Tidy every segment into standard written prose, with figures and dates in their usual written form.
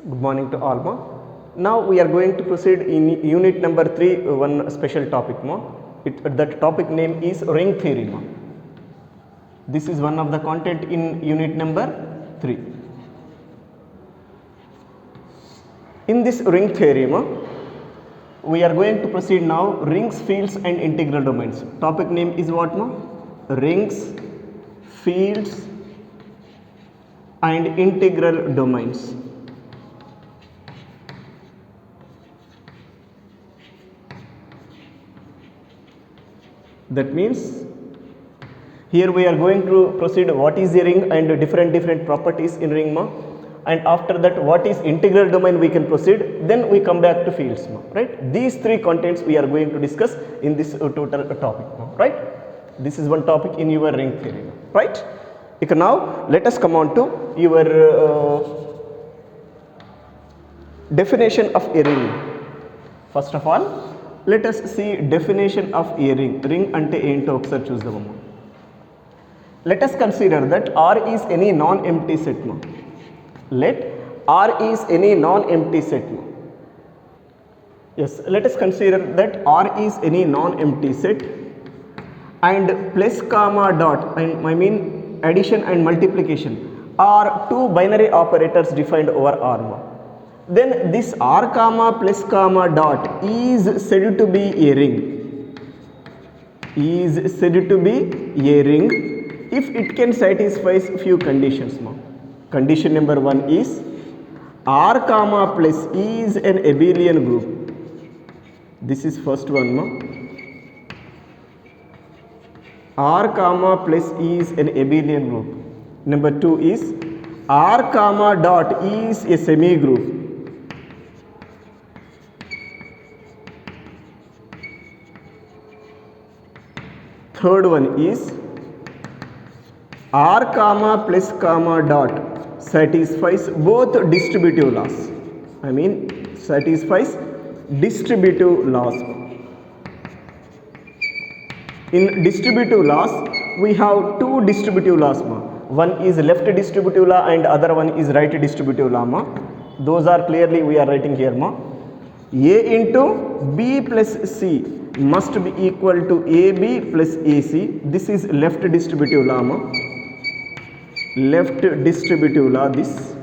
Good morning to all. Now we are going to proceed in unit number 3, one special topic. That topic name is ring theory. This is one of the content in unit number 3. In this ring theory, we are going to proceed now rings, fields and integral domains. Topic name is what? Rings, fields and integral domains. That means here we are going to proceed what is a ring and different properties in ring, and after that what is integral domain we can proceed, then we come back to fields, right? These three contents we are going to discuss in this total topic, right? This is one topic in your ring theory, right? Now let us come on to your definition of a ring. First of all, let us see definition of a ring. Ring ante ento okkar chuzdavamu. Let us consider that R is any non-empty set. Let R is any non-empty set. Yes, let us consider that R is any non-empty set and plus comma dot, and I mean addition and multiplication are two binary operators defined over R. Then this R comma plus comma dot is said to be a ring. Is said to be a ring if it can satisfy few conditions. Condition number 1 is R comma plus is an abelian group. This is first one. R comma plus is an abelian group. Number 2 is R comma dot is a semi group. Third one is R comma plus comma dot satisfies both distributive laws. I mean satisfies distributive laws. In distributive laws, we have two distributive laws. One is left distributive law and other one is right distributive law. Those are clearly we are writing here. A into B plus C must be equal to AB plus AC. This is left distributive law. Left distributive law, this.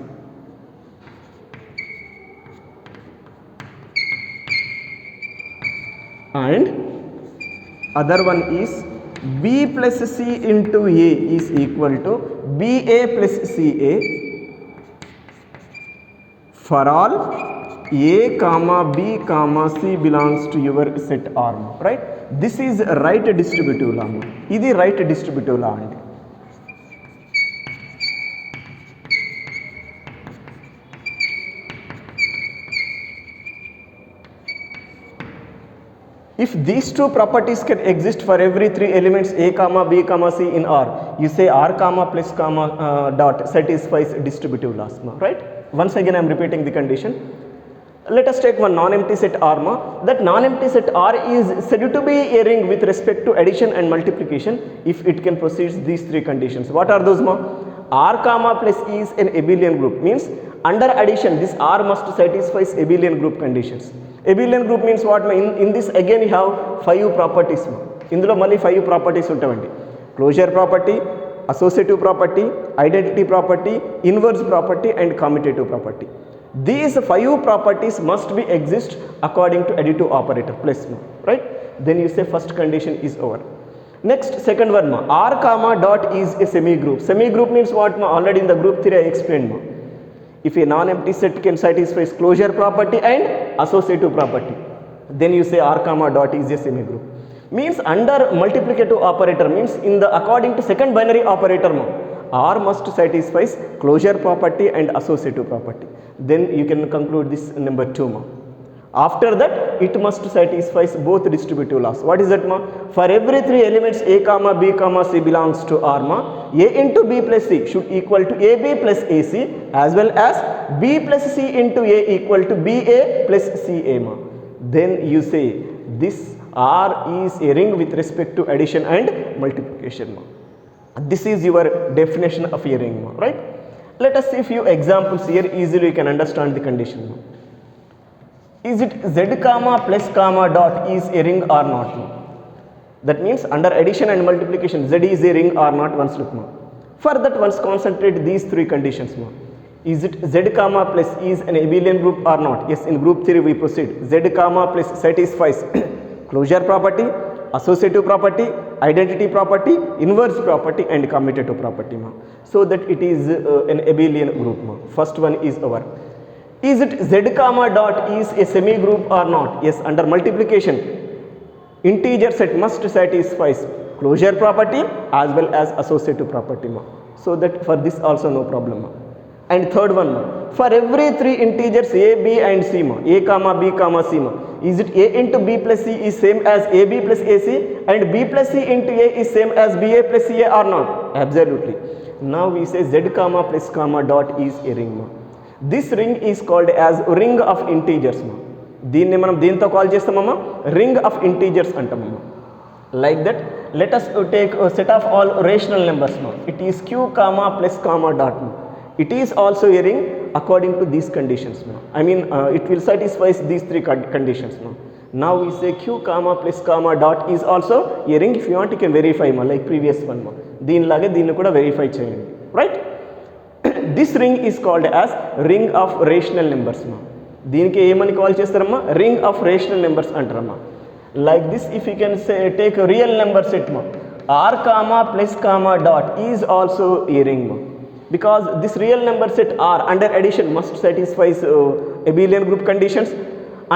And other one is B plus C into A is equal to BA plus CA for all A comma B comma C belongs to your set R, right? This is right distributive law. This is right distributive law. If these two properties can exist for every three elements A comma B comma C in R, you say R comma plus comma dot satisfies distributive laws, right? Once again I am repeating the condition. Let us take one non-empty set R. That non-empty set R is said to be a ring with respect to addition and multiplication if it can proceed these three conditions. What are those? R comma plus is an abelian group, means under addition this R must satisfy abelian group conditions. Abelian group means what? In this again you have 5 properties. Indulo mali 5 properties untavandi. Closure property, associative property, identity property, inverse property and commutative property. These 5 properties must be exist according to additive operator plus, right? Then you say first condition is over. Next, second one, R comma dot is a semi group. Semi group means what? Already in the group theory I explained. If a non-empty set can satisfy closure property and associative property, then you say R comma dot is a semi group. Means under multiplicative operator, means in the according to second binary operator, R must satisfy closure property and associative property. Then you can conclude this number 2. After that, it must satisfy both distributive laws. What is that? For every three elements A comma B comma C belongs to R, A into B plus C should equal to AB plus AC as well as B plus C into A equal to BA plus CA. Then you say this R is a ring with respect to addition and multiplication. This is your definition of a ring, right? Let us see few examples here, easily you can understand the condition now. Is it z comma plus comma dot is a ring or not now? That means under addition and multiplication z is a ring or not, once look now. For that once concentrate these three conditions now. Is it z comma plus is an abelian group or not? Yes, in group theory we proceed. Z comma plus satisfies closure property, associative property, identity property, inverse property and commutative property ma. So that it is an abelian group ma. First one is our. Is it z comma dot is a semi group or not? Yes, under multiplication integer set must satisfy closure property as well as associative property ma. So that for this also no problem ma. And third one ma, for every three integers a, b and c ma, a comma b comma c ma, is it a into b plus c is same as ab plus ac and b plus c into a is same as ba plus ca or not? Absolutely. Now we say z comma plus comma dot is a ring ma. This ring is called as ring of integers ma. దీన్ని మనం దేంతో call చేస్తామమ్మా? Ring of integers అంటామమ్మా. Like that let us take a set of all rational numbers ma. It is q comma plus comma dot ma. It is also a ring according to these conditions ma. I mean it will satisfy these three conditions ma. Now we say q comma plus comma dot is also a ring. If you want you can verify ma, like previous one ma. దీనిలాగే దీన్ని కూడా verify చేయండి, right? This ring is called as ring of rational numbers ma. దీనికి ఏమని call చేస్తారమ్మా? Ring of rational numbers అంటారమ్మా. Like this if you can say take real number set మా, R comma plus comma dot is also a ring మా. Because this real number set R under addition must satisfy abelian group conditions,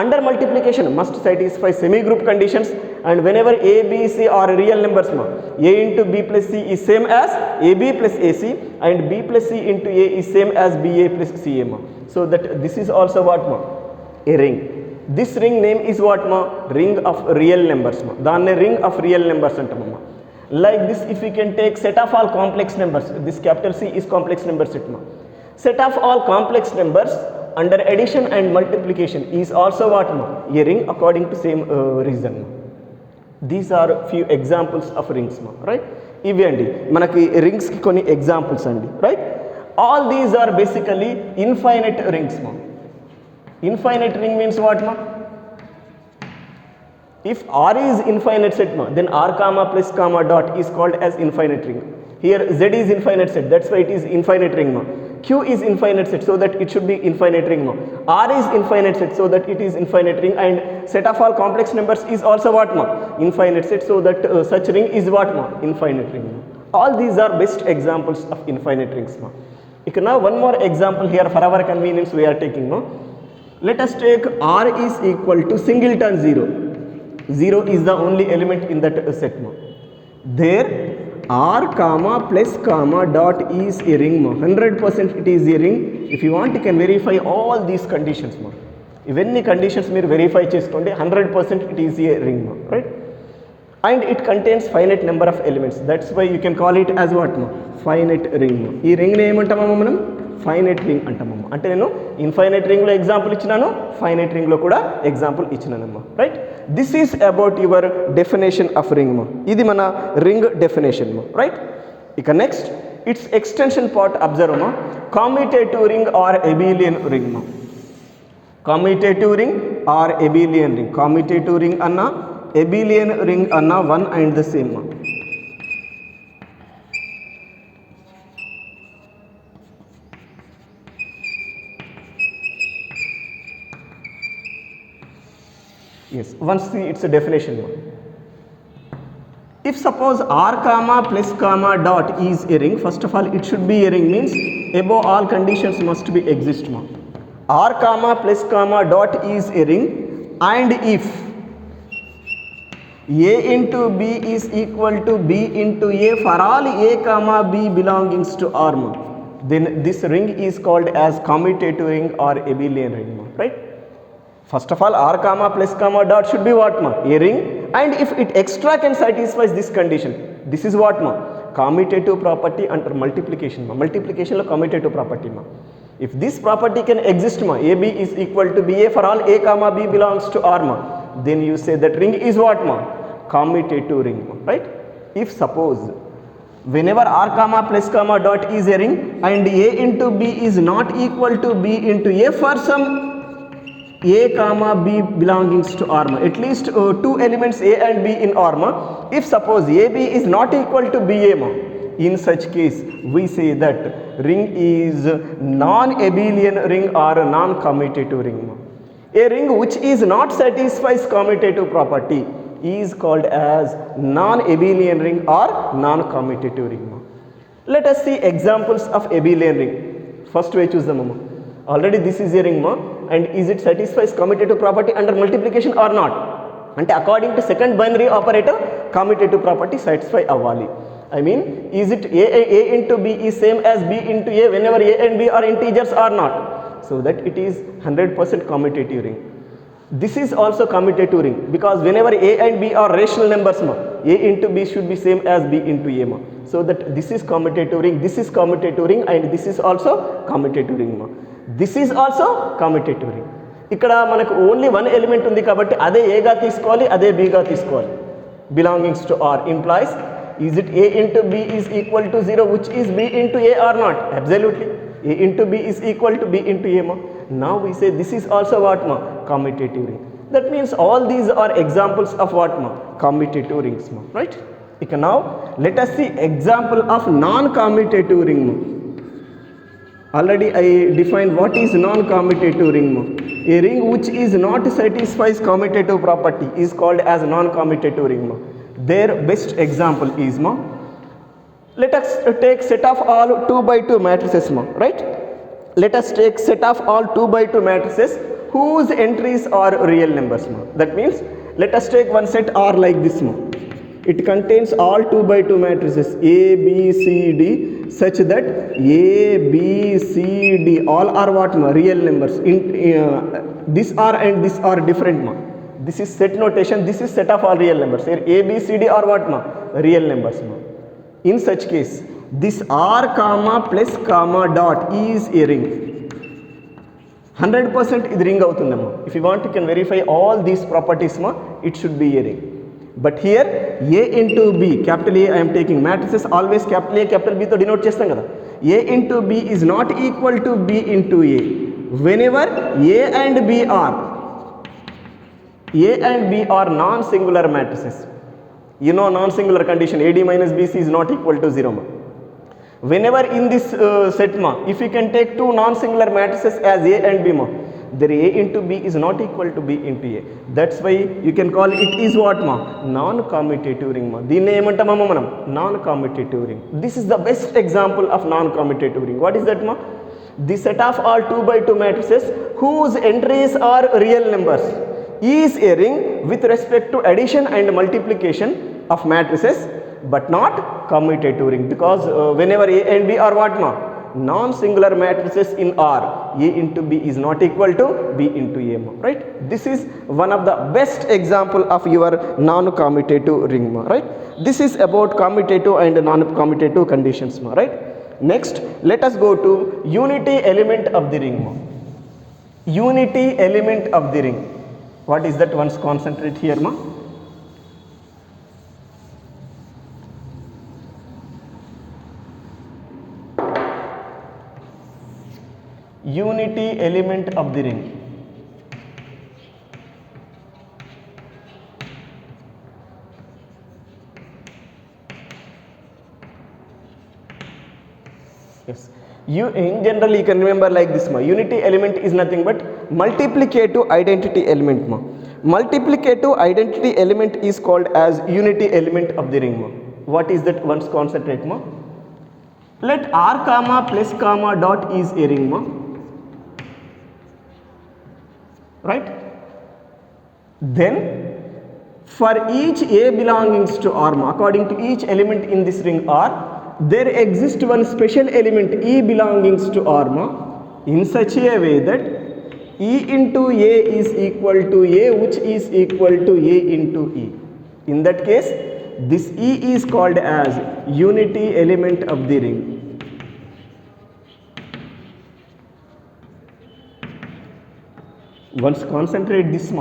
under multiplication must satisfy semi group conditions, and whenever a, b, c are real numbers ma, a into b plus c is same as ab plus ac and b plus c into a is same as ba plus ca ma. So that this is also what ma? A ring. This ring name is what ma? Ring of real numbers ma. Danne ring of real numbers antamma. Like this if we can take set of all complex numbers, this capital C is complex number set ma. Set of all complex numbers under addition and multiplication is also what ma? A ring according to same reason ma. These are few examples of rings ma, right? ఇవి అండి మనకి rings కి కొన్ని examples అండి, right? All these are basically infinite rings ma. Infinite ring means what ma? If R is infinite set ma, then R comma plus comma dot is called as infinite ring. Here Z is infinite set, that's why it is infinite ring ma. Q is infinite set, so that it should be infinite ring ma. R is infinite set, so that it is infinite ring, and set of all complex numbers is also what ma? Infinite set, so that such ring is what ma? Infinite ring ma. All these are best examples of infinite rings ma. Now one more example here for our convenience we are taking no. Let us take R is equal to singleton 0. 0 is the only element in that set ma. There R comma plus comma dot is a ring ma. 100% it is a ring. If you want you can verify all these conditions ma. If any conditions meer verify cheskondi 100% it is a ring ma, right? And it contains finite number of elements. That's why you can call it as what ma? Finite ring ma. Ee ring ne em antamama manam? Finite ring antamama. Ante nenu infinite ring lo example ichchinanu, finite ring lo kuda example ichchinanamma, right? This is about your definition of ring ma. Idi mana ring definition ma, right? Ika next its extension part observe ma. Commutative ring or abelian ring ma. Commutative ring or abelian ring. Commutative ring anna abelian ring anna one and the same ma. Yes, once see its a definition ma. If suppose R comma plus comma dot is a ring, first of all it should be a ring means above all conditions must be exist ma. R comma plus comma dot is a ring, and if A into B is equal to B into A for all A comma B belongings to R ma, then this ring is called as commutative ring or abelian ring ma, right? First of all R comma plus comma dot should be what ma? A ring, and if it extra can satisfy this condition, this is what ma? Commutative property under multiplication ma. Multiplication lo commutative property ma. If this property can exist ma, AB is equal to BA for all A comma B belongs to R ma, then you say that ring is what ma? Commutative ring ma, right? If suppose whenever r comma plus comma dot is a ring and a into b is not equal to b into a for some a comma b belongings to R, at least two elements a and b in R. If suppose ab is not equal to ba, in such case we say that ring is non-abelian ring or non-commutative ring. A ring which is not satisfies commutative property is called as non-abelian ring or non-commutative ring. Let us see examples of abelian ring. First way choose them. Already this is a ring, and is it satisfies commutative property under multiplication or not? And according to second binary operator, commutative property satisfy avali. I mean, is it a into b is same as b into a whenever a and b are integers or not? So that it is 100% commutative ring. This is also commutative ring because whenever a and b are rational numbers, a into b should be same as b into a. So that this is commutative ring, this is commutative ring, and this is also commutative ring. This is also commutative ring. ఇక్కడ మనకు only one element ఉంది కాబట్టి అదే ఏగా తీసుకోవాలి, అదే బీగా తీసుకోవాలి. Belongings to our employees is it a into b is equal to 0 which is b into a or not? Absolutely. A into b is equal to b into a. Now we say this is also what? Commutative ring. That means all these are examples of what? Commutative rings. Right? Now let us see example of non-commutative ring. Already I defined what is non-commutative ring. A ring which is not satisfies commutative property is called as non-commutative ring. Their best example is, let us take set of all 2 by 2 matrices, right? Let us take set of all 2 by 2 matrices whose entries are real numbers. That means let us take one set R like this. It contains all 2 by 2 matrices A, B, C, D such that A, B, C, D all are what? Real numbers. This R and this are different. This is set notation, this is set of all real numbers. Here A, B, C, D are what? Real numbers. In such case, this R comma plus comma dot is a ring. 100% is ring avutundamma. If you want, you can verify all these properties, it should be a ring. But here A into B, capital A I am taking matrices always capital A, capital B to denote chestam kada. A into B is not equal to B into A. Whenever A and B are non-singular matrices. You know non-singular condition AD minus BC is not equal to 0. Whenever in this set, if you can take two non-singular matrices as A and B, then A into B is not equal to B into A. That's why you can call it is what? Non-commutative ring. Deenni emantamma manam? Non-commutative ring. This is the best example of non-commutative ring. What is that? The set of all 2 by 2 matrices whose entries are real numbers is a ring with respect to addition and multiplication of matrices, but not commutative ring because whenever A and B are what? Non-singular matrices in R, A into B is not equal to B into A. Right? This is one of the best example of your non-commutative ring. Right? This is about commutative and non-commutative conditions. Right? Next, let us go to unity element of the ring. Unity element of the ring. What is that? Once concentrate here, Unity element of the ring. Yes. In general you can remember like this, unity element is nothing but multiplicative identity element. Multiplicative identity element is called as unity element of the ring. What is that? Once concentrate. Let R comma plus comma dot is a ring. Right? Then for each A belongings to R, according to each element in this ring R, there exists one special element E belongings to R in such a way that E into A is equal to A which is equal to A into E. In that case, this E is called as unity element of the ring. Once concentrate this,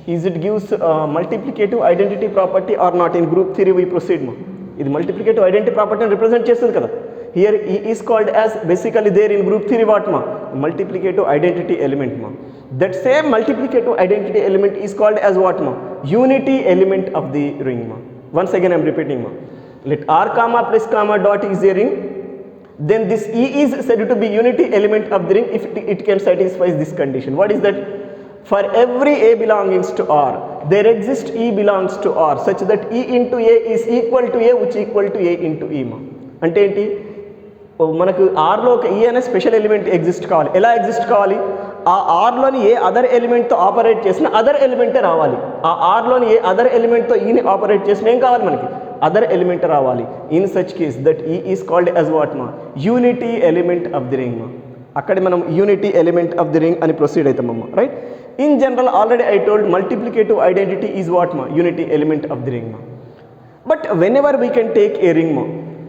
is it gives multiplicative identity property or not? In group theory we proceed. ఇది multiplicative identity ప్రాపర్టీని represent చేస్తుంది కదా. Here e is called as basically there in group theory what మా, multiplicative identity element మా. That same multiplicative identity element is called as what మా, unity element of the ring మా. Once again I'm repeating ma, let r comma plus comma dot is a ring, then this E is said to be unity element of the ring if it can satisfy this condition. What is that? For every A belongings to R, there exists E belongs to R such that E into A is equal to A which equal to A into E ma. అంటే ఏంటి, మనకు ఆర్లో ఒక ఈ అనే special element exist కావాలి. ఎలా exist కావాలి, ఆ ఆర్లోని ఏ అదర్ ఎలిమెంట్తో ఆపరేట్ చేసిన అదర్ ఎలిమెంటే రావాలి. ఆ ఆర్లోని ఏ అదర్ ఎలిమెంట్తో ఈని ఆపరేట్ చేసిన ఏం కావాలి మనకి, అదర్ ఎలిమెంట్ రావాలి. In such case that e is called as what మా, unity element of the ring మా. అక్కడ మనం unity element of the ring అని ప్రొసీడ్ అవుతామమ్మా, right. In general already I told multiplicative identity is what మా, unity element of the ring మా. But whenever we can take a ring మా,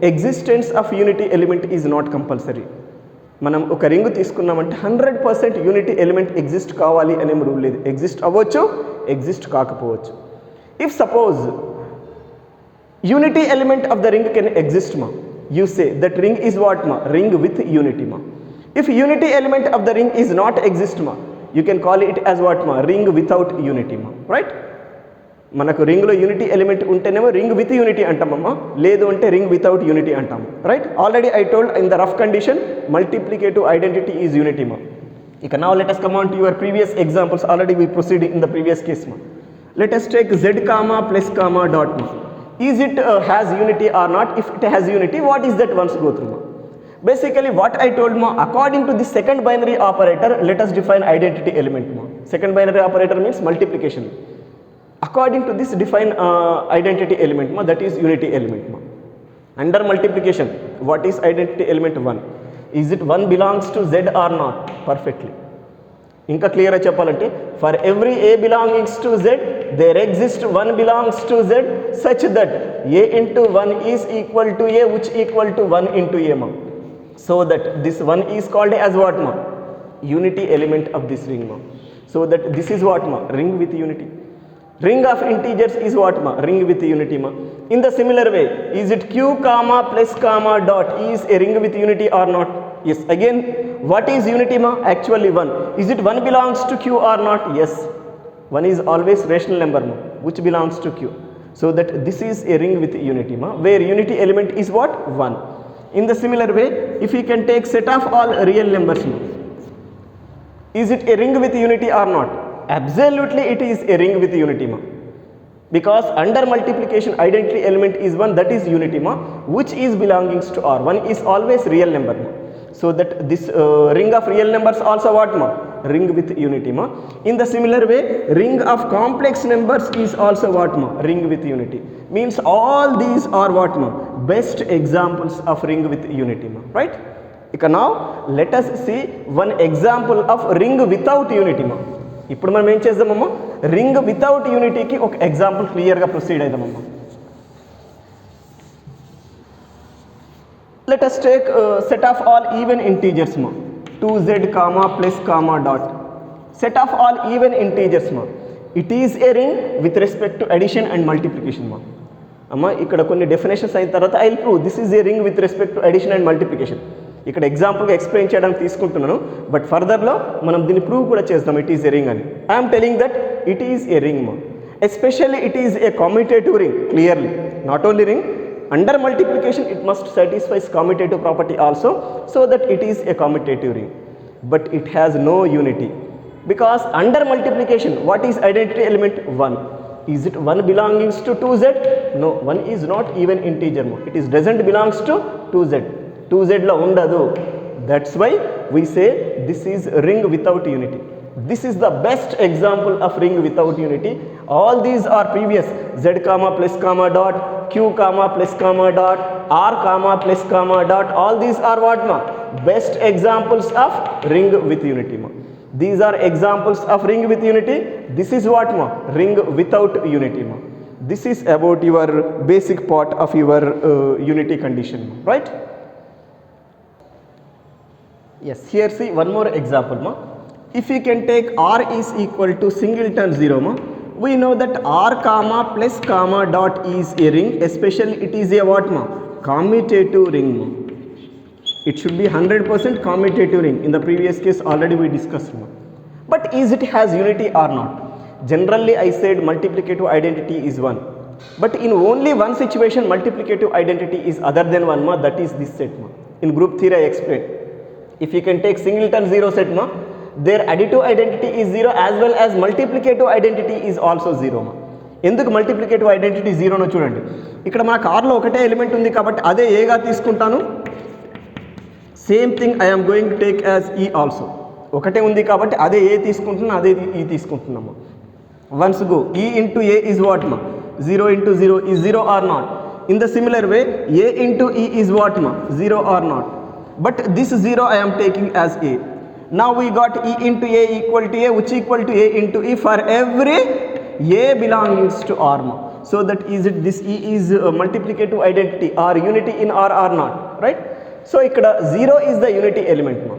existence of unity element is not compulsory. మనం ఒక ring తీసుకున్నామంటే 100% unity element exist కావాలి అనే rule లేదు. Exist అవ్వచ్చు, ఎగ్జిస్ట్ కాకపోవచ్చు. If suppose unity element of the ring can exist ma, you say that ring is what ma, ring with unity ma. If unity element of the ring is not exist ma, you can call it as what ma, ring without unity ma, right. మనకు రింగ్లో unity element ఉంటేనేమో ring with unity అంటామమ్మా, లేదు అంటే ring without unity అంటాము, right. Already I told in the rough condition multiplicative identity is unity మా. ఇక now let us come on to your previous examples. Already we proceeded in the previous case ma. Let us take z comma plus comma dot ma. Is it has unity or not? If it has unity, what is that once go through ma? Basically what I told ma, according to the second binary operator, let us define identity element ma. Second binary operator means multiplication. According to this define identity element ma, that is unity element ma. Under multiplication, what is identity element 1? Is it 1 belongs to z or not? Perfectly. ఇంకా క్లియర్గా చెప్పాలంటే for every a belongings to Z there exist 1 belongs to Z such that a into 1 is equal to a which equal to 1 into a మా. So that this 1 is called as what మా, unity element of this ring మా. So that this is what మా, ring with unity. ring of integers is what ma, ring with unity ma. In the similar way, is it q comma plus comma dot is a ring with unity or not? Yes. Again, what is unity ma? Actually 1. Is it 1 belongs to q or not? Yes. 1 is always rational number ma, which belongs to q. So that this is a ring with unity ma, where unity element is what? 1. In the similar way, if we can take set of all real numbers ma, is it a ring with unity or not? Absolutely it is a ring with unity ma, because under multiplication identity element is 1, that is unity ma, which is belongings to R. 1 is always real number ma. So that this ring of real numbers also what ma, ring with unity ma. In the similar way, ring of complex numbers is also what ma, ring with unity. Means all these are what ma, best examples of ring with unity ma, right. Ika now let us see one example of ring without unity ma. ఇప్పుడు మనం ఏం చేద్దామమ్మా, ring without యూనిటీకి ఒక example క్లియర్గా proceed అవుదామమ్మా. Let us take set of all even integers ma, 2z comma plus comma dot. Set of all even integers ma, it is a ring with respect to addition and multiplication ma. అమ్మా ఇక్కడ కొన్ని definitions అయిన తర్వాత I will prove this is a ring with respect to addition and multiplication. ఇక్కడ ఎగ్జాంపుల్గా explain చేయడానికి తీసుకుంటున్నాను, but ఫర్దర్లో మనం దీన్ని ప్రూవ్ కూడా చేస్తాం ఇట్ ఈస్ ఏ రింగ్ అని. I'm telling that it is a ring మా. Especially it is a commutative ring. Clearly not only ring, under multiplication it must satisfies commutative property also, so that it is a commutative ring. But it has no unity, because under multiplication what is identity element 1. Is it 1 belongs to 2z? No, 1 is not even integer ma. It is doesn't belongs to 2z. 2z lo undadu. That's why we say this is ring without unity. This is the best example of ring without unity. All these are previous z comma plus comma dot, q comma plus comma dot, r comma plus comma dot. All these are what ma? Best examples of ring with unity ma. These are examples of ring with unity. This is what ma? Ring without unity ma. This is about your basic part of your unity condition, right? Yes, here see one more example ma. If we can take r is equal to singleton 0 ma, We know that R comma plus comma dot is a ring, especially it is a what ma? Commutative ring ma. It should be 100% commutative ring. In the previous case already we discussed ma. But is it has unity or not? Generally I said multiplicative identity is 1. But in only one situation multiplicative identity is other than 1 ma, that is this set ma. In group theory I explained. If you can take singleton 0 set ma, their additive identity is 0 as well as multiplicative identity is also 0 ma. ఎందుకు multiplicative identity జీరోనో చూడండి. ఇక్కడ మన కార్లో ఒకటే element ఉంది కాబట్టి అదే ఏగా తీసుకుంటాను. Same thing I am going to take as e also. ఒకటే ఉంది కాబట్టి అదే ఏ తీసుకుంటున్నా అదే ఈ తీసుకుంటున్నాము. Once go e into a is what మా? 0 into 0 is 0 or not. In the similar way a into e is what ma? 0 or not. But this 0 I am taking as a. Now we got e into a equal to a, which equal to a into e for every a belongs to r ma. So that is it, this e is multiplicative identity or unity in r or not, right? So ikkada 0 is the unity element ma.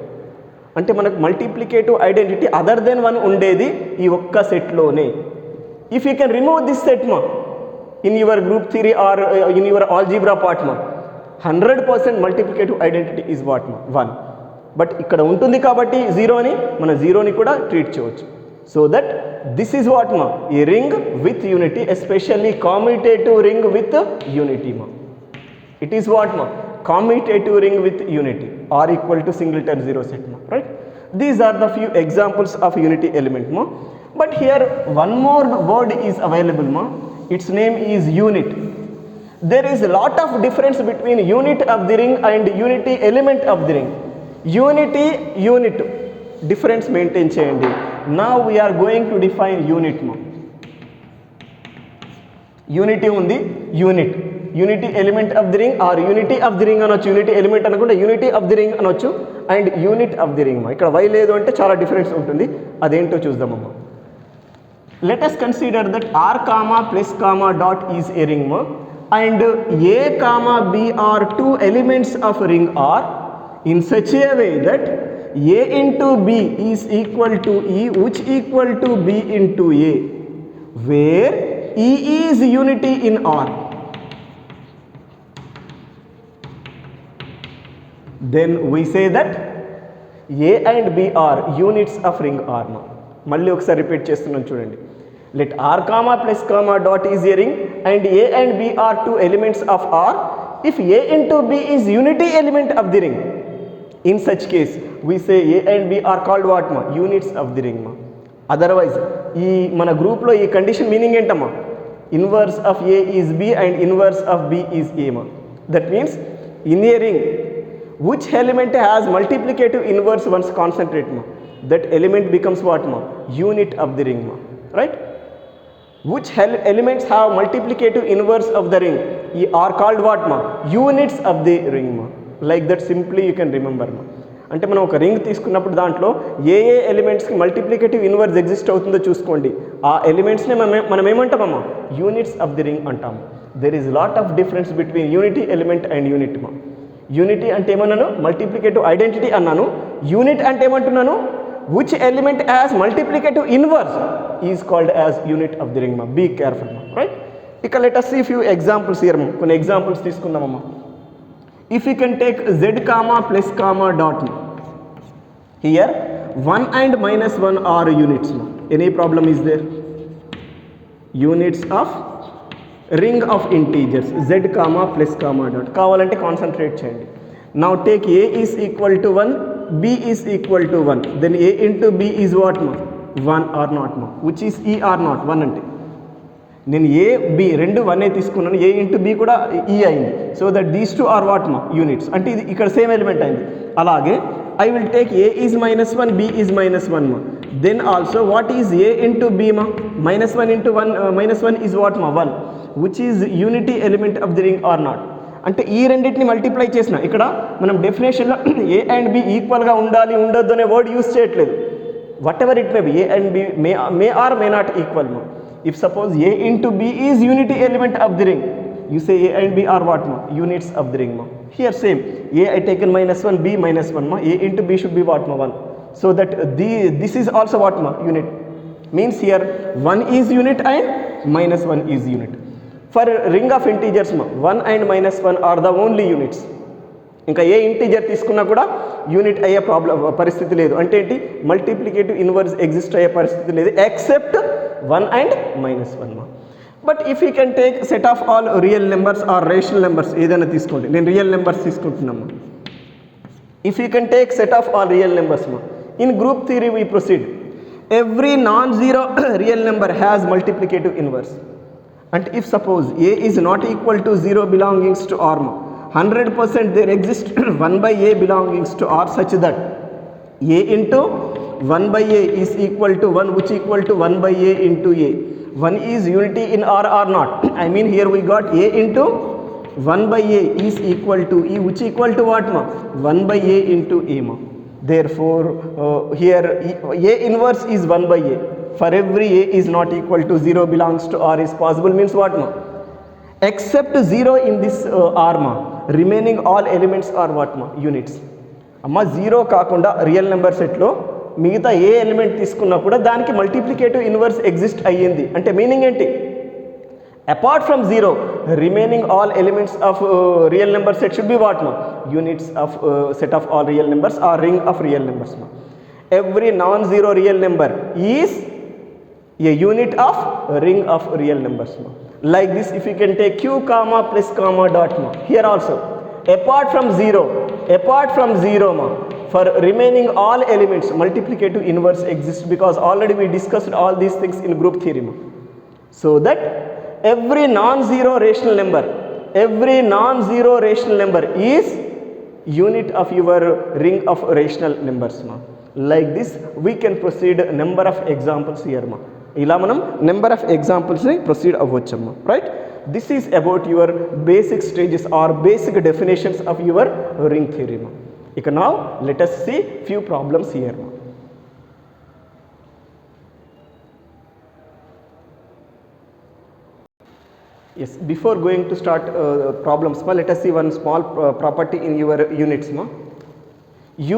అంటే మనకు multiplicative identity other then 1 ఉండేది ఈ ఒక్క సెట్లోనే. If you can remove this set మా in your group theory or in your algebra part ma, 100% multiplicative identity is what ma? 1. But ikkada untundi kabatti 0 ni mana 0 ni kuda treat cheyochu. So that this is what ma? A ring with unity, especially commutative ring with unity ma. It is what ma? Commutative ring with unity or equal to singleton 0 set ma, right? These are the few examples of unity element ma. But here one more word is available ma. Its name is unit. There is a lot of difference between unit of the ring and unity element of the ring. Unity, unit difference maintain cheyandi. Now we are going to define unit ma. Unity undi, unit. Unity element of the ring or unity of the ring anochu. Unity element anakunte unity of the ring anochu and unit of the ring ma. Ikkada y ledu ante chaala difference untundi. Adento chuzdam amma. Let us consider that r comma plus comma dot is a ring ma, and a comma b are two elements of ring r in such a way that a into b is equal to e, which equal to b into a, where e is unity in r. Then we say that a and b are units of ring r ma. మళ్ళీ ఒకసారి repeat చేస్తున్నాను చూడండి. Let r comma plus comma dot is a ring and a and b are two elements of r if a into b is unity element of the ring. In such case we say a and b are called what ma? Units of the ring ma. Otherwise ఈ మన గ్రూప్లో ఈ condition meaning ఏంటమ్మా? Inverse of a is b and inverse of b is a ma. That means in a ring which element has multiplicative inverse once concentrate ma, that element becomes what ma? Unit of the ring ma, right? Which elements have multiplicative inverse of the ring are called what ma? Units of the ring ma. Like that simply you can remember ma. అంటే మనం ఒక ring తీసుకున్నప్పుడు దాంట్లో ఏ ఏ ఎలిమెంట్స్కి multiplicative inverse exist అవుతుందో చూసుకోండి. ఆ ఎలిమెంట్స్ని మనం ఏమంటామమ్మా? Units of the ring అంటాము. There is lot of difference between unity element and unit మా. యూనిటీ అంటే ఏమన్నాను? మల్టిప్లికేటివ్ ఐడెంటిటీ అన్నాను. యూనిట్ అంటే ఏమంటున్నాను? which element as multiplicative inverse is called as unit of the ring ma. Be careful ma, right? Ika let us see few examples here ma. కొన్ని examples తీసుకుందామమ్మా. If you can take z comma plus comma dot ma. Here 1 and minus 1 are units ma. Any problem is there? Units of ring of integers z comma plus comma dot. కావాలంటే concentrate చేయండి. Now take a is equal to 1, b is equal to 1, then a into b is what ma? 1 or not ma, which is e or not 1 అంటే నేను a b రెండు 1 తీసుకున్నాను, a into b కూడా e అయింది. So that these two are what మా? Units. అంటే ఇది ఇక్కడ సేమ్ ఎలిమెంట్ అయింది. అలాగే I will take a is minus 1, b is minus 1 ma, then also what is a into b ma? minus 1 into 1 minus 1 is what ma? 1, which is unity element of the ring or not. అంటే ఈ రెండింటిని multiply చేసిన ఇక్కడ మనం డెఫినేషన్లో ఏ and B ఈక్వల్గా ఉండాలి ఉండొద్దు అనే వర్డ్ యూస్ చేయట్లేదు. Whatever it may be, a and b may or may not equal మా. If suppose a into b is unity element of the ring, you say a and b are what మా? Units of the ring మా. Here same a I taken minus 1, b minus 1 ma, a into b should be what ma? 1. So that this is also what ma? Unit. means here 1 is unit and minus 1 is unit. For ring of integers 1 and minus 1 are the only units. ఇంకా ఏ integer తీసుకున్నా కూడా unit అయ్యే పరిస్థితి లేదు. అంటే ఏంటి, multiplicative inverse exist అయ్యే పరిస్థితి లేదు except 1 and minus 1. But if you can take set of all real numbers or rational numbers, ఏదైనా తీసుకోండి, నేను రియల్ నెంబర్స్ తీసుకుంటున్నాము. If you can take set of all real numbers in group theory we proceed. Every non zero real number has multiplicative inverse. And if suppose a is not equal to 0 belongings to R, 100% there exists 1 by a belongings to R such that a into 1 by a is equal to 1, which equal to 1 by a into a. 1 is unity in R or not. I mean here we got a into 1 by a is equal to e, which equal to what 1 by a into a Therefore here a inverse is 1 by a. For every a is not equal to 0 belongs to R is possible means what except 0 in this R remaining all elements are what units. అమ్మ 0 కాకుండా real number సెట్లో మిగతా ఏ element తీసుకున్నా కూడా దానికి multiplicative inverse exist అయ్యింది అంటే meaning ఏంటి, apart from 0 remaining all elements of real number set should be what units of set of all real numbers or ring of real numbers. Every non-zero real number is a unit of ring of real numbers. Like this, if you can take q comma plus comma dot here also apart from 0 for remaining all elements multiplicative inverse exists, because already we discussed all these things in group theory. So that every non-zero rational number is unit of your ring of rational numbers. Like this we can proceed number of examples here. ఇలా మనం number of ఎగ్జాంపుల్స్ని proceed అవ్వచ్చమ్మా, right. This is about your basic stages or basic definitions of your ring theory. ఇక now let us see few problems here. Yes, before going to start problems, let us see one small property in your units.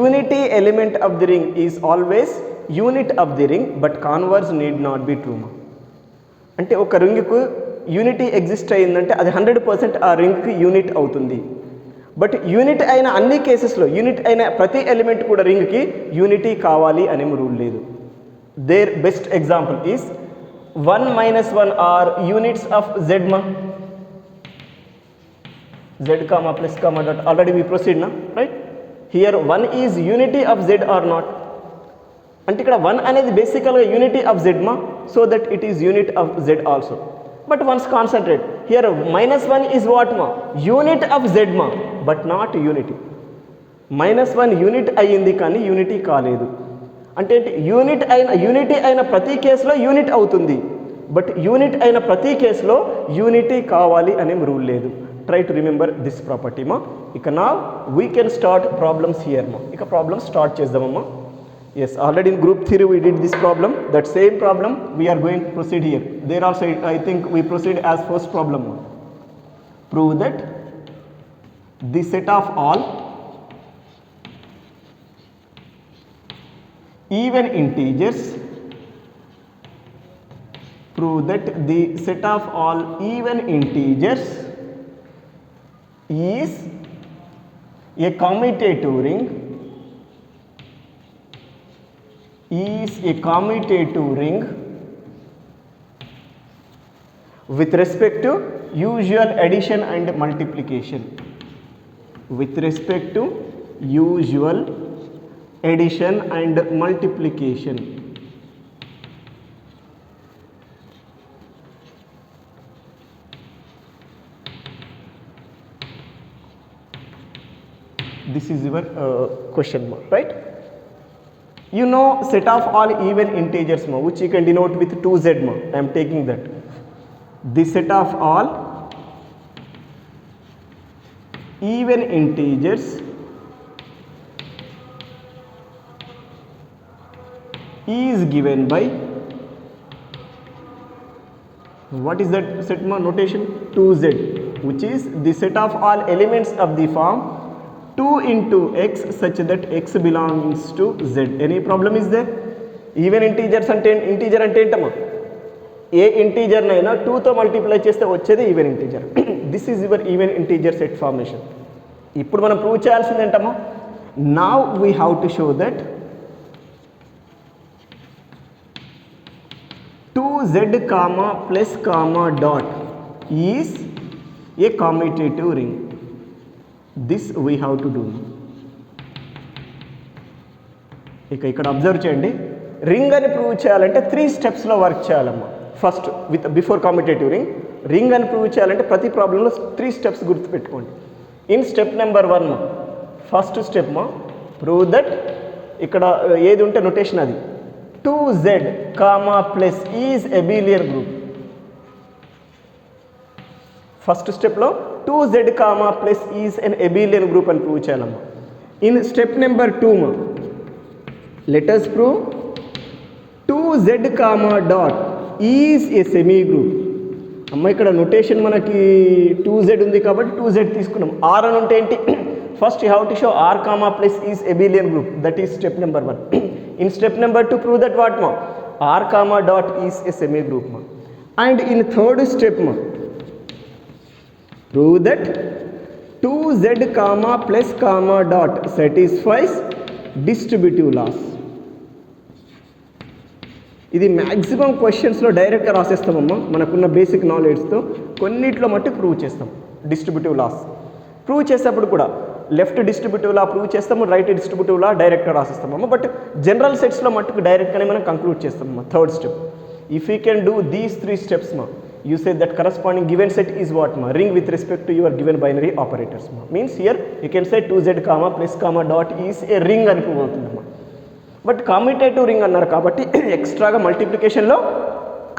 Unity element of the ring is always unit of the ring but converse need not be true. అంటే ఒక రింగ్కు unity exist అయ్యిందంటే అది 100% ఆ రింగ్కి unit అవుతుంది. But unit అయిన అన్ని కేసెస్లో unit అయిన ప్రతి ఎలిమెంట్ కూడా రింగ్కి యూనిటీ కావాలి అనే రూల్ లేదు. There best example is 1 - 1 or units of z z comma plus comma dot. Already we proceed na, right? Here 1 is unity of z or not. అంటే ఇక్కడ 1 అనేది బేసికల్గా unity of z so that it is unit of z also. But once concentrate here -1 is what unit of z but not unity. -1 unit అయ్యింది కానీ unity కాలేదు. అంటే unity అయిన ప్రతి కేసులో యూనిట్ అవుతుంది, బట్ యూనిట్ అయిన ప్రతి కేసులో యూనిటీ కావాలి అనే రూల్ లేదు. Try to remember this property ఇక నా we can start problems here ఇక ప్రాబ్లమ్స్ స్టార్ట్ చేద్దామమ్మా. Yes, already in group theory we did this problem. That same problem we are going to proceed here. There also I think we proceed as first problem. Prove that the set of all even integers, prove that the set of all even integers is a commutative ring with respect to usual addition and multiplication. With respect to usual addition and multiplication. This is your question mark, right? You know set of all even integers which you can denote with 2z I am taking that. The set of all even integers is given by, what is that set notation? 2z, which is the set of all elements of the form 2 into x such that x belongs to z. Any problem is there? Even integers అంటే integer అంటే ఏంటమ్మా, ఏ ఇంటీజర్నైనా 2తో multiply చేస్తే వచ్చేది even integer. This is your even integer set formation. ఇప్పుడు మనం prove చేయాల్సింది ఏంటమ్మా, now we have to show that 2z comma plus comma dot is a commutative ring. This we have to do. ఇక్కడ observe చేయండి, ring అని prove చేయాలంటే 3 స్టెప్స్లో work చేయాలమ్మా. First with before commutative ring అని ప్రూవ్ చేయాలంటే ప్రతి ప్రాబ్లంలో 3 స్టెప్స్ గుర్తుపెట్టుకోండి. In step number 1 first step prove that, ఇక్కడ ఏది ఉంటే నొటేషన్ అది 2z comma plus is abelian group. First స్టెప్లో 2z comma plus is an abelian group అని ప్రూవ్ చేయాలమ్మా. In step number 2 let us prove 2z comma dot is a semi group. అమ్మ ఇక్కడ notation మనకి 2z ఉంది కాబట్టి 2z తీసుకున్నాం. r అని ఉంటే ఏంటి, first you have to show r comma plus is abelian group. That is step number 1. In step number 2 prove that what r comma dot is a semi group and in third step prove that 2z comma plus comma dot satisfies distributive laws. ఇది maximum క్వశ్చన్స్లో డైరెక్ట్గా రాసేస్తామమ్మా, మనకున్న basic నాలెడ్జ్తో. కొన్నిట్లో మట్టుకు prove చేస్తాం distributive loss. Prove చేసేటప్పుడు కూడా left distributive law prove చేస్తాము, right distributive law డైరెక్ట్గా రాసిస్తామమ్మా. బట్ జనరల్ సెట్స్లో మట్టుకు డైరెక్ట్గానే మనం కంక్లూడ్ చేస్తామమ్మా. Third step, if you can do these 3 steps you say that corresponding given set is what ring with respect to your given binary operators means here you can say 2z comma plus comma dot is a ring అని prove అవుతుందమ్మా. But commutative ring అన్నారు కాబట్టి ఎక్స్ట్రాగా మల్టిప్లికేషన్లో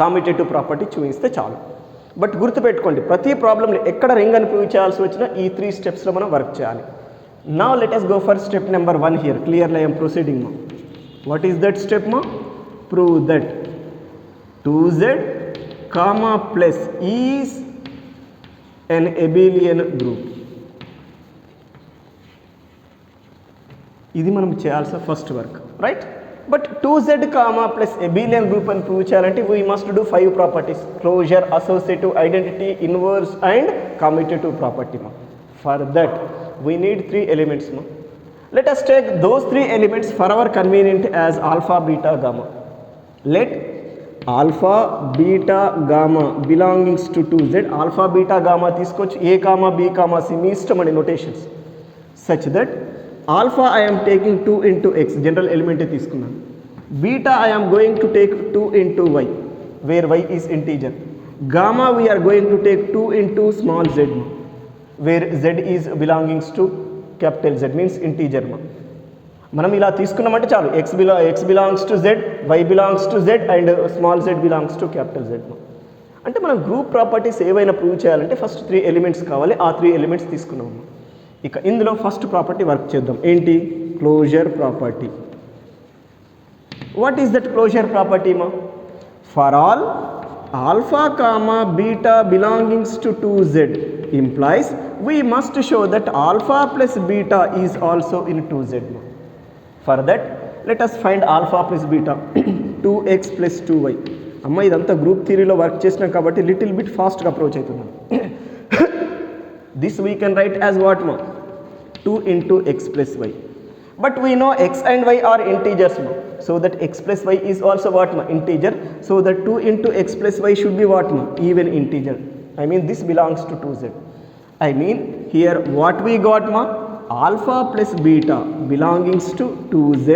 కామ్యుటేటివ్ property చూపిస్తే చాలు. But గుర్తుపెట్టుకోండి, ప్రతి ప్రాబ్లంలో ఎక్కడ రింగ్ అని ప్రూవ్ చేయాల్సి వచ్చినా ఈ 3 స్టెప్స్లో మనం వర్క్ చేయాలి. Now let us go for step number 1 here. Clearly I am proceeding. What is that step? Prove that 2z comma plus is an abelian group. ఇది మనం చేయాల్సిన first work, right? But 2z comma plus abelian group అని prove చేయాలంటే we must do 5 properties: closure, associative, identity, inverse and commutative property. For that we need 3 elements. Let us take those 3 elements for our convenient as alpha, beta, gamma. Let alpha, beta, gamma belongings to 2z. Alpha, beta, gamma తీసుకోవచ్చు, a comma b comma c మీ ఇష్టం అండి notations. such that alpha I am taking 2 into x, general element తీసుకున్నాను. beta I am going to take 2 into y, where y is integer. Gamma we are going to take 2 into small z, where z is belongings to capital Z, means integer. మనం ఇలా తీసుకున్నామంటే చాలు, x belongs to z, y belongs to z and small z belongs to capital Z. అంటే మనం group properties ఏవైనా prove చేయాలంటే first 3 elements కావాలి. ఆ 3 ఎలిమెంట్స్ తీసుకున్నాము. ఇక ఇందులో ఫస్ట్ ప్రాపర్టీ వర్క్ చేద్దాం. ఏంటి? Closure property. What is that closure property? For all alpha comma beta belongings to 2z implies we must show that alpha plus beta is also in 2z. For that let us find alpha plus beta. 2x plus 2y. అమ్మ ఇదంతా group థియరీలో work చేసినాం కాబట్టి little bit ఫాస్ట్గా approach అవుతున్నాం. This we can write as what 2 into x plus y. But we know x and y are integers, so that x plus y is also what? Integer. So that 2 into x plus y should be what? Even integer. I mean this belongs to 2z. I mean here what we got? Alpha plus beta belongings to 2z.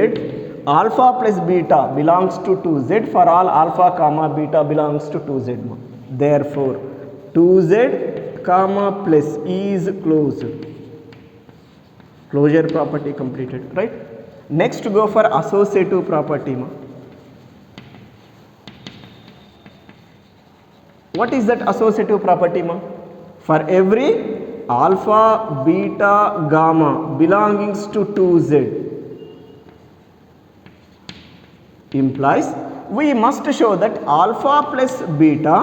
Alpha plus beta belongs to 2z for all alpha comma beta belongs to 2z. Therefore 2z comma plus is closed. Closure property completed, right? Next go for associative property. What is that associative property? For every alpha, beta, gamma belongings to 2z implies we must show that alpha plus beta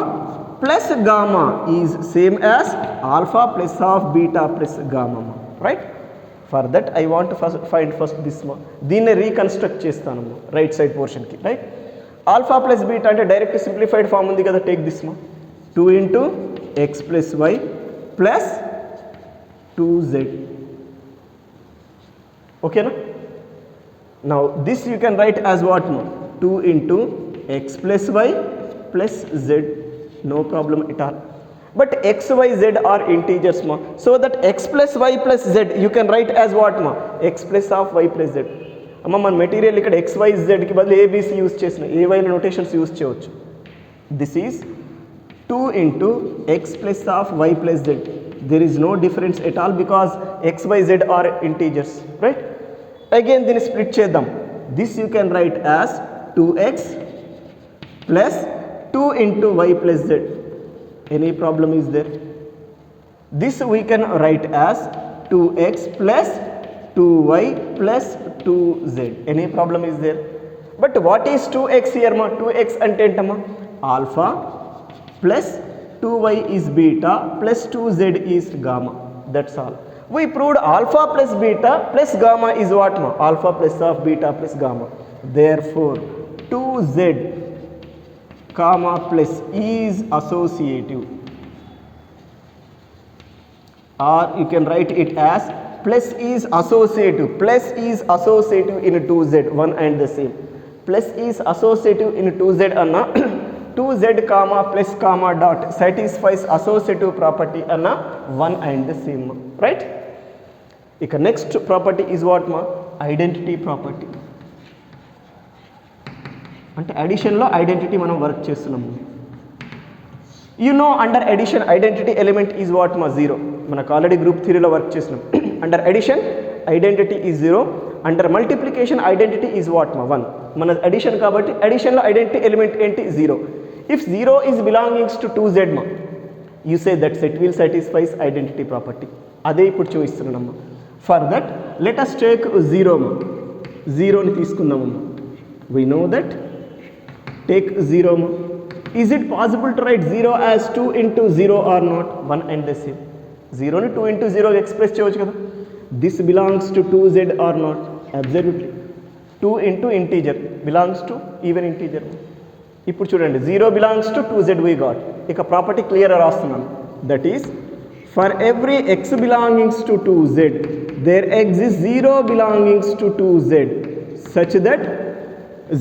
plus gamma is same as alpha plus of beta plus gamma, right? For that I want to find first this ma. దీన్ని reconstruct చేస్తాను right side పోర్షన్కి right. Alpha plus beta అంటే direct simplified form ఉంది కదా, take this మా 2 into x plus y plus 2z. Okay na? Now this you can write as what ma? 2 into x plus y plus z. No problem at all. But x, y, z are integers ma. So that x plus y plus z you can write as what ma? X plus of y plus z. అమ్మ మన material ఇక్కడ x, y, z కి బదులు abc use చేసిన ay notations use చేయవచ్చు. This is 2 into x plus of y plus z. There is no difference at all because x, y, z are integers, right? Again దీన్ని split చేద్దాం. This you can write as 2x plus 2 into y plus z. Any problem is there? This we can write as 2x plus 2y plus 2z. Any problem is there? But what is 2x here ma? 2x ante entama alpha plus 2y is beta plus 2z is gamma. That's all. We proved alpha plus beta plus gamma is what ma? Alpha plus of beta plus gamma. Therefore 2z comma plus is associative, or you can write it as plus is associative. Plus is associative in 2z, one and the same. Plus is associative in 2z anna 2z comma plus comma dot satisfies associative property anna one and the same, right? Ika next property is what ma? Identity property. అంటే అడిషన్లో identity మనం work చేస్తున్నాము. You know under addition identity element is what మా 0. మనకు already group థియరీలో work చేసినాం. Under addition identity is 0. Under multiplication identity is what మా 1. మన addition కాబట్టి అడిషన్లో identity element ఏంటి? 0. If 0 is belongings to 2z మా, you say that set will satisfies identity property. అదే ఇప్పుడు చూపిస్తున్నామమ్మా. For that let us take 0 మా. 0ని తీసుకుందామమ్మా. We know that take 0 ma. Is it possible to write 0 as 2 into 0 or not? One and the same. 0 ni 2 into 0 express cheyochu kada. This belongs to 2z or not? Absolutely. 2 into integer belongs to even integer. ఇప్పుడు చూడండి 0 belongs to 2z we got. ఇక property clear రాస్తున్నాను. That is for every x belongings to 2z there exists 0 belongings to 2z such that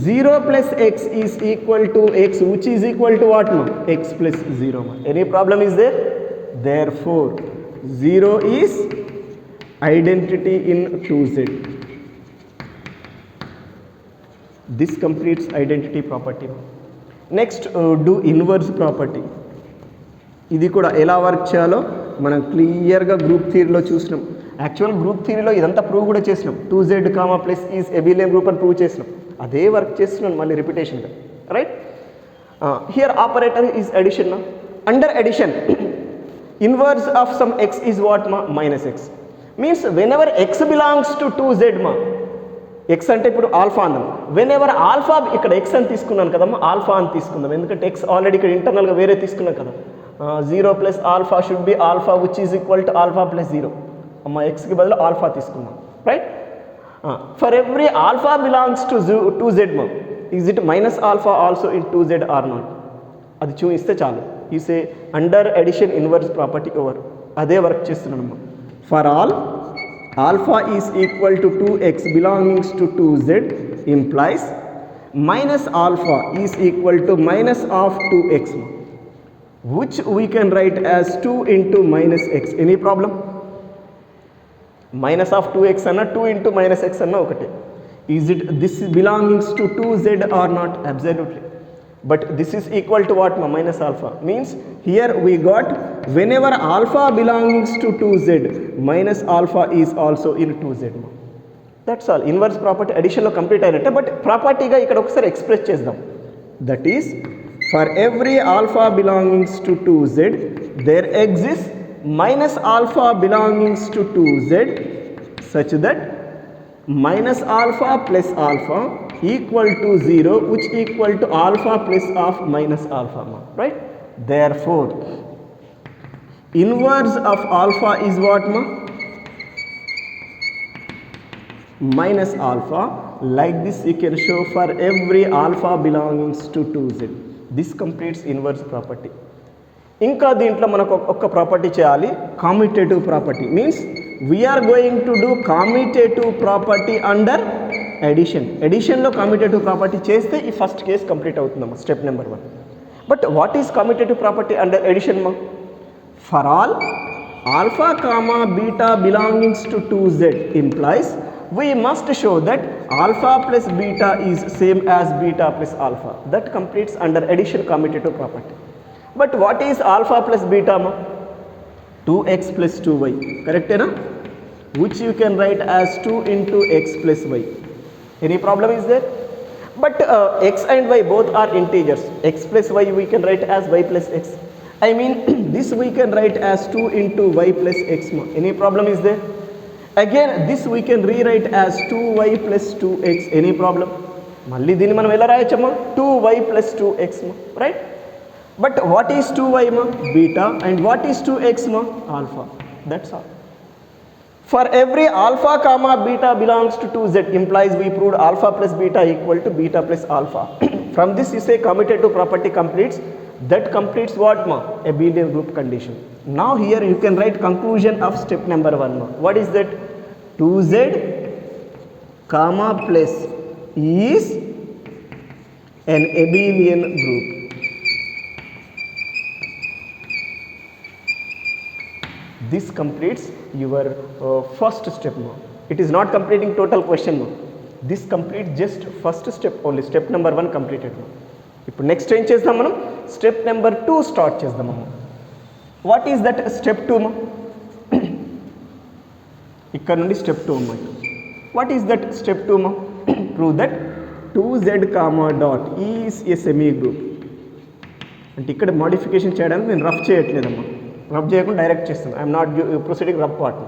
0 plus x is equal to x, which is equal to what ma? X plus 0 ma. Any problem is there? Therefore 0 is identity in 2z. This completes identity property. Next do inverse property. ఇది కూడా ఎలా work చేయాలో మనం క్లియర్గా group థియరీలో చూసినాం. Actual group థియరీలో ఇదంతా prove కూడా చేసినాం. 2z comma plus is abelian group అని ప్రూవ్ చేసినాం. అదే వర్క్ చేస్తున్నాను మళ్ళీ రిపిటేషన్గా, right? Here operator is addition. Under addition inverse of some x is what మా? Minus x. Means whenever x belongs to 2z మా, ఎక్స్ అంటే ఇప్పుడు ఆల్ఫా అన్నాం. వెన్ ఎవర్ ఆల్ఫా, ఇక్కడ ఎక్స్ అని తీసుకున్నాను కదమ్మా, ఆల్ఫా అని తీసుకుందాం. ఎందుకంటే ఎక్స్ ఆల్రెడీ ఇక్కడ ఇంటర్నల్గా వేరే తీసుకున్నాం కదా. 0 plus alpha should be alpha which is equal to alpha plus 0. అమ్మ ఎక్స్కి బదులు ఆల్ఫా తీసుకుందాం, right? For every alpha belongs to 2z ma, is it minus alpha also in 2z or not? అది చూపిస్తే చాలు. You say under addition inverse property over. అదే work చేస్తున్నాను. For all alpha is equal to 2x belongings to 2z implies minus alpha is equal to minus of 2x ma, which we can write as 2 into minus x. Any problem? Minus of 2x anna 2 into minus x anna okate. Is it this belongings to 2z or not? Absolutely. But this is equal to what ma? Minus alpha. Means here we got whenever alpha belongs to 2z minus alpha is also in 2z ma. That's all. Inverse property addition lo complete ayinate, but property ga ikkada okasari express chesdam. That is for every alpha belongings to 2z there exists minus alpha belongings to 2z such that minus alpha plus alpha equal to 0 which equal to alpha plus of minus alpha, right? Therefore inverse of alpha is what ma? minus alpha. Like this you can show for every alpha belongs to 2z. This completes inverse property. ఇంకా దీంట్లో మనకు ఒక property చేయాలి, commutative property. Means we're going to do commutative property under addition. ఎడిషన్లో commutative property చేస్తే ఈ first case complete అవుతుందమ్మా, step number 1. But what is commutative property under addition మా? For all alpha comma beta belongings to 2z implies we must show that alpha plus beta is same as beta plus alpha. That completes under addition commutative property. But what is alpha plus beta ma? 2x plus 2y, correct ena? Which you can write as 2 into x plus y. Any problem is there? But x and y both are integers. X plus y we can write as y plus x. I mean this we can write as 2 into y plus x ma. Any problem is there? Again this we can rewrite as 2y plus 2x. Any problem? Malli dini manam ela rayachama 2y plus 2x ma, right? But what is 2y ma? Beta. And what is 2x ma? Alpha. That's all. For every alpha comma beta belongs to 2z implies we proved alpha plus beta equal to beta plus alpha. From this you say commutative property completes. That completes what ma? Abelian group condition. Now here you can write conclusion of step number 1 ma. What is that? 2z comma plus is an abelian group. This completes your first step ma. It is not completing total question ma. This completes just first step only. Step number 1 completed ma. ఇప్పుడు next ఏం చేద్దాం మనం? Step number 2 start చేద్దాం. What is that step 2 మా? ఇక్కడ నుండి step 2 అన్నమాట. What is that step 2 మా? Prove that 2z comma dot is a semi group. అంటే ఇక్కడ మోడిఫికేషన్ చేయడానికి నేను రఫ్ చేయట్లేదమ్మా, రఫ్ చేయకుండా డైరెక్ట్ చేస్తాను. I'm not proceeding rough part.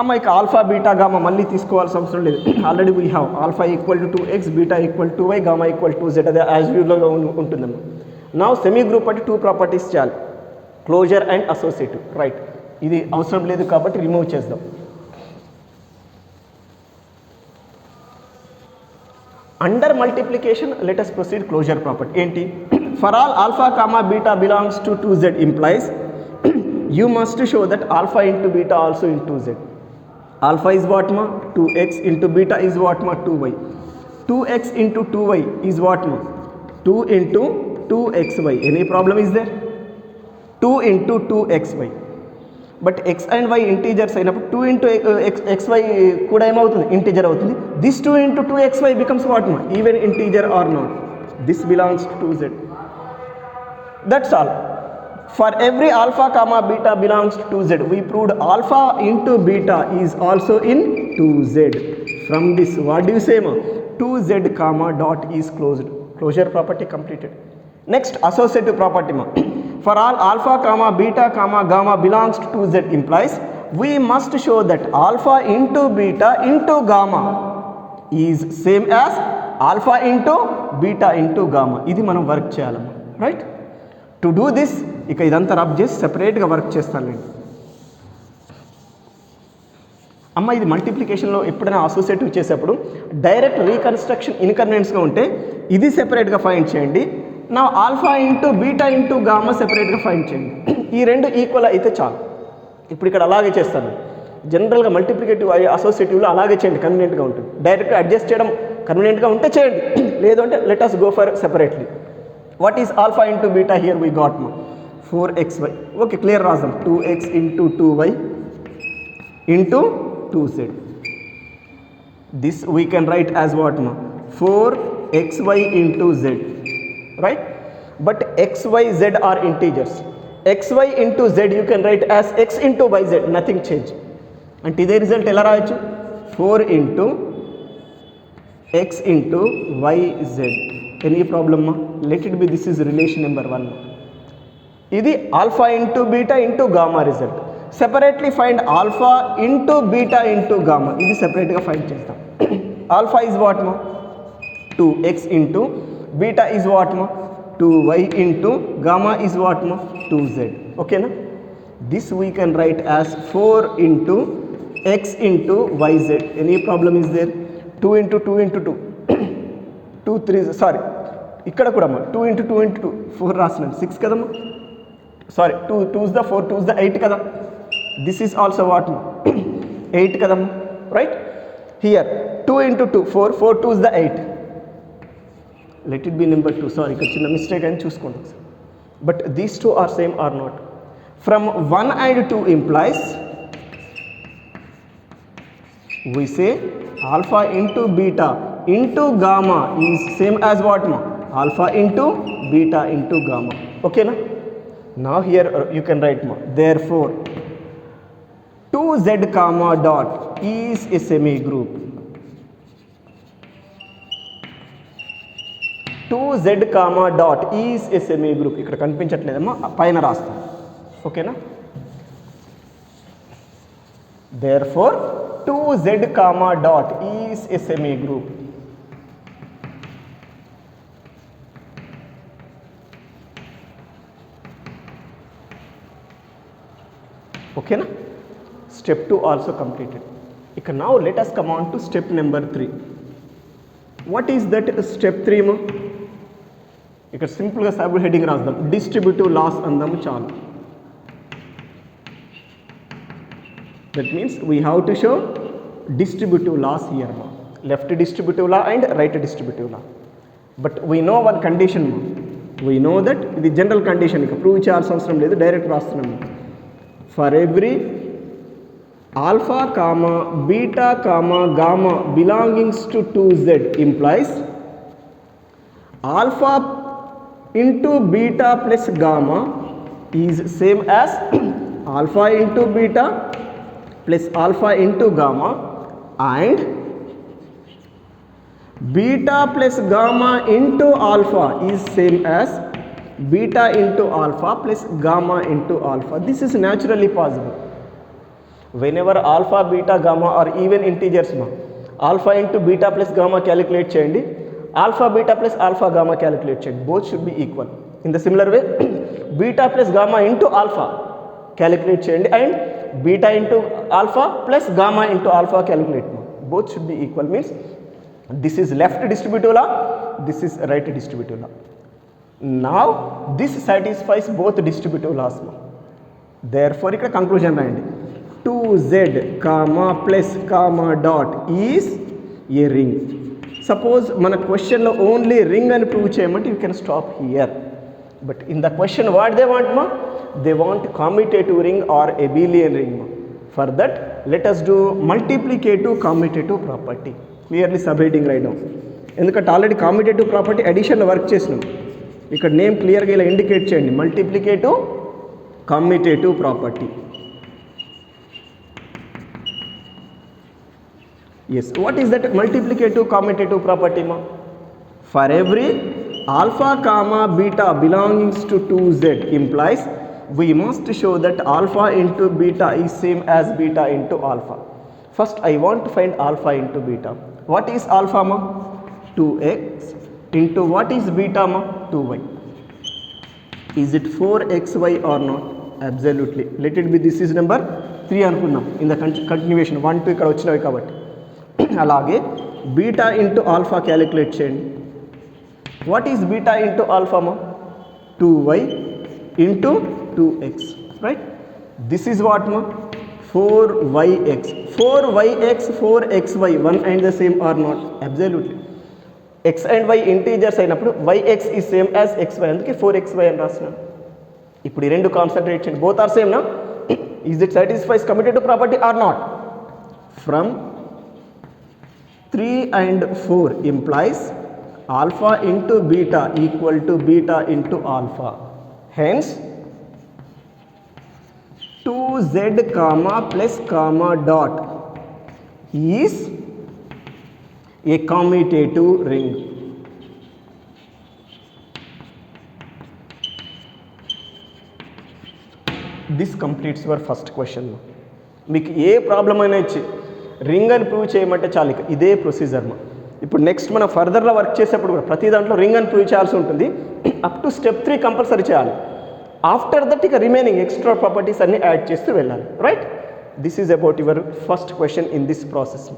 అమ్మ ఇక ఆల్ఫా బీటా గామా మళ్ళీ తీసుకోవాల్సిన అవసరం లేదు. Already we have alpha equal to 2x, beta equal to y, gamma equal to z. అదే యాజ్ యూజువల్గా ఉంటుందమ్మ. నా సెమీ గ్రూప్ అంటే 2 ప్రాపర్టీస్ చేయాలి, క్లోజర్ అండ్ అసోసియేటివ్, రైట్? ఇది అవసరం లేదు కాబట్టి రిమూవ్ చేద్దాం. Under multiplication let us proceed closure property. ఏంటి? For all alpha comma beta belongs to 2z implies you must show that alpha into beta also in 2z. Alpha is what ma? 2x into beta is what ma? 2y. 2x into 2y is what ma? 2 into 2xy. Any problem is there? 2 into 2xy. But x and y integers అయినప్పుడు 2 into xy కూడా ఏమవుతుంది? Integer అవుతుంది. This 2 into 2xy becomes what ma? Even integer or not. This belongs to 2z. That's all. For every alpha comma beta belongs to 2z, we proved alpha into beta is also in 2z. From this, what do you say ma? 2z comma dot is closed. Closure property completed. Next, associative property ma. For all alpha comma beta comma gamma belongs to 2z implies we must show that alpha into beta into gamma is same as alpha into beta into gamma. ఇది మనం work చేయాలమ్మా, right? To do this ఇక ఇదంతా rub చేసి సెపరేట్గా work చేస్తానండి. అమ్మ ఇది మల్టిప్లికేషన్లో ఎప్పుడైనా అసోసియేటివ్ చేసేప్పుడు డైరెక్ట్ రీకన్స్ట్రక్షన్ ఇన్కన్వీనియన్స్గా ఉంటే ఇది సెపరేట్గా ఫైండ్ చేయండి. నా alpha into beta into gamma సెపరేట్గా ఫైండ్ చేయండి. ఈ రెండు ఈక్వల్ అయితే చాలు. ఇప్పుడు ఇక్కడ అలాగే చేస్తాను. జనరల్గా మల్టిప్లికేటివ్ అసోసియేటివ్లో అలాగే చేయండి, కన్వీనియంట్గా ఉంటుంది. డైరెక్ట్గా అడ్జస్ట్ చేయడం కన్వీనియంట్గా ఉంటే చేయండి, లేదు అంటే let us go for separately. What is alpha into beta? Here we got ma 4xy. Okay, clear రాద్దాం. 2x into 2y into 2z. This we can write as what ma? 4xy into z, right? But x, y, z are integers. xy into z you can write as x into yz, nothing change. అంటే ఇదే result ఎలా రాయొచ్చు? 4 into x into yz. Any problem ma? Let it be, this is relation number 1. ఇది alpha into beta into gamma result. Separately find alpha into beta into gamma. ఇది సెపరేట్గా find చేస్తాం. Alpha is what ma? 2x into beta is what ma? 2y into gamma is what ma? 2z. Okay na? This we can write as 4 into x into yz. Any problem is there? 2 into 2 into 2 2 3 sorry ఇక్కడ కూడా అమ్మా 2 into 2 into 2 4 రాసినాను 6 కదమ్మా sorry 2 2's the 4 2's the 8 కదా. This is also what 8 కదమ్మా right. Here 2 into 2 4 4 2's the 8. Let it be number 2. Sorry ఇక్కడ చిన్న mistake అని చూసుకోండి ఒకసారి. But these two are same or not? From 1 and 2 implies we say alpha into beta into gamma is same as what ma? Alpha into beta into gamma. Okay na? Now here you can write ma. Therefore 2z comma dot is a semi group. 2z comma dot is a semi group. ఇక్కడ కనిపించట్లేదమ్మా పైన రాస్తాను ఓకేనా. Therefore 2z comma dot is a semi group. Okay na? Step 2 also completed. Now let us come on to step number 3. What is that step 3 ma? ఇక్కడ సింపుల్గా sub heading రాద్దాం, distributive laws అందాము చాలు. That means we have to show distributive laws here మా, left distributive law and right distributive law. But we know one condition మా, we know that ఇది general condition, ఇక prove చేయాల్సిన అవసరం లేదు, డైరెక్ట్ రాస్తున్నాము. For every alpha comma beta comma gamma belongings to 2z implies alpha into beta plus gamma is same as alpha into beta plus alpha into gamma, and beta plus gamma into alpha is same as beta into alpha plus gamma into alpha. This is naturally possible. Whenever alpha, beta, gamma are even integers ma, alpha into beta plus gamma calculate cheyandi, alpha beta plus alpha gamma calculate cheyandi, both should be equal. In the similar way beta plus gamma into alpha calculate cheyandi and beta into alpha plus gamma into alpha calculate ma, both should be equal. Means this is left distributive law, this is right distributive law. Now this satisfies both distributive laws ma. Therefore ikkada conclusion rayandi, 2z comma plus comma dot is a ring. Suppose మన క్వశ్చన్లో only ring అని prove చేయమంటే you can stop here. But in the question what they want మా, they want commutative ring or abelian ring మా. For that let us do multiplicative commutative property. Clearly sub heading write down, ఎందుకంటే already commutative property అడిషన్లో work చేసినాం. ఇక్కడ name క్లియర్గా ఇలా indicate చేయండి, multiplicative commutative property. Yes, what is that multiplicative commutative property ma? For every alpha comma beta belongings to 2z implies we must show that alpha into beta is same as beta into alpha. First I want to find alpha into beta. What is alpha ma? 2x into what is beta ma? 2y. Is it 4xy or not? Absolutely. Let it be, this is number 3 అనుకుందాం. In the continuation 1 2 ఇక్కడ వచ్చినవి కాబట్టి. అలాగే beta into alpha calculate చేయండి. What is beta into alpha మా? 2y into 2x right. This is what మా? 4yx. 4yx 4xy one and the same or not? Absolutely. x and y integers అయినప్పుడు yx is same as xy, అందుకే 4xy అని రాస్తున్నాను. ఇప్పుడు ఈ రెండు concentrate చేయండి, బోత్ ఆర్ సేమ్ నా? Is it satisfies commutative property or not? From 3 and 4 implies alpha into beta equal to beta into alpha. Hence 2z comma plus comma dot is a commutative ring. This completes your first question. మీకు ఏ problem అయినా ఇచ్చి ring అని prove చేయమంటే చాలు, ఇదే procedure మా. ఇప్పుడు next మనం ఫర్దర్లో వర్క్ చేసేప్పుడు కూడా ప్రతి దాంట్లో రింగ్ అని ప్రూవ్ చేయాల్సి ఉంటుంది. అప్ టు స్టెప్ 3 కంపల్సరీ చేయాలి. ఆఫ్టర్ దట్ ఇక రిమైనింగ్ ఎక్స్ట్రా ప్రాపర్టీస్ అన్ని యాడ్ చేస్తూ వెళ్ళాలి right. This is about your first question in this process.